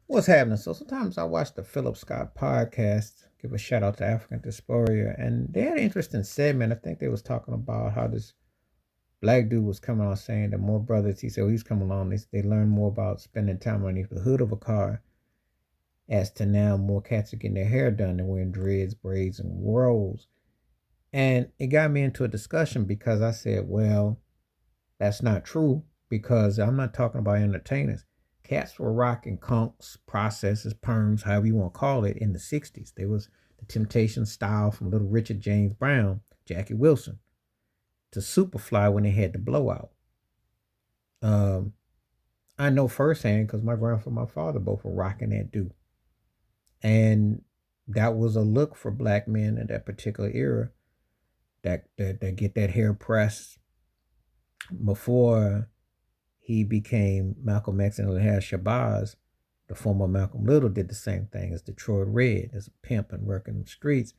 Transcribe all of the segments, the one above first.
What's happening? So sometimes I watch the Philip Scott podcast. Give a shout out to African Diaspora, and they had an interesting segment. I think they was talking about how this black dude was coming on saying that more brothers. He said he's coming along. They learn more about spending time underneath the hood of a car, as to now more cats are getting their hair done and wearing dreads, braids, and rolls. And it got me into a discussion because I said, well, that's not true because I'm not talking about entertainers. Cats were rocking conks, processes, perms, however you want to call it, in the 60s. There was the Temptation style from Little Richard James Brown, Jackie Wilson, to Superfly when they had the blowout. Um, I know firsthand because my grandfather and my father both were rocking that do. And that was a look for black men in that particular era that get that hair pressed before he became Malcolm X and had Shabazz, the former Malcolm Little, did the same thing as Detroit Red, as a pimp and working the streets.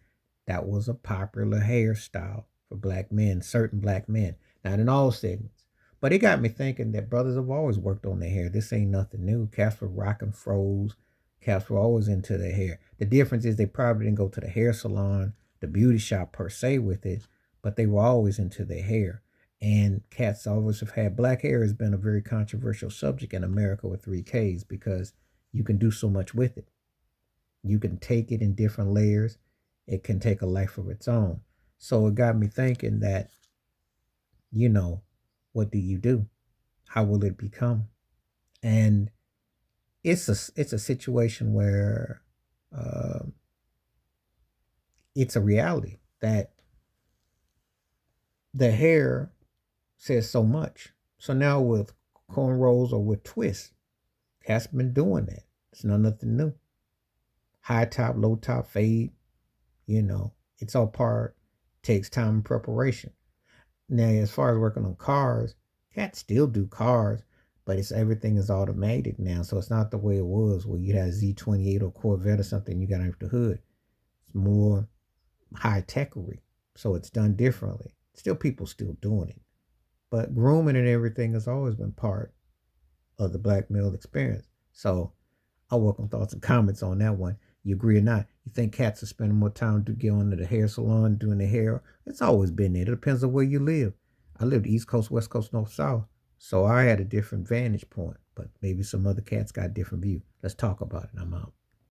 That was a popular hairstyle for black men, certain black men, not in all segments. But it got me thinking that brothers have always worked on their hair. This ain't nothing new. Cats were rocking froze. Cats were always into their hair. The difference is they probably didn't go to the hair salon, the beauty shop per se with it, but they were always into their hair. And cats always have had black hair has been a very controversial subject in America with 3Ks because you can do so much with it. You can take it in different layers. It can take a life of its own. So it got me thinking that, you know, what do you do? How will it become? And it's a situation where uh, it's a reality that the hair says so much. So now with cornrows or with twists, cats been doing that. It's not nothing new. High top, low top, fade, it's all part, takes time and preparation. Now, as far as working on cars, cats still do cars, but it's everything is automatic now. So it's not the way it was where you had a Z28 or Corvette or something you got under the hood. It's more high techery. So it's done differently. Still people still doing it. But grooming and everything has always been part of the black male experience. So I welcome thoughts and comments on that one. You agree or not? You think cats are spending more time to get into the hair salon doing the hair? It's always been there. It depends on where you live. I lived East Coast, West Coast, North, South. So I had a different vantage point, but maybe some other cats got a different view. Let's talk about it. I'm out.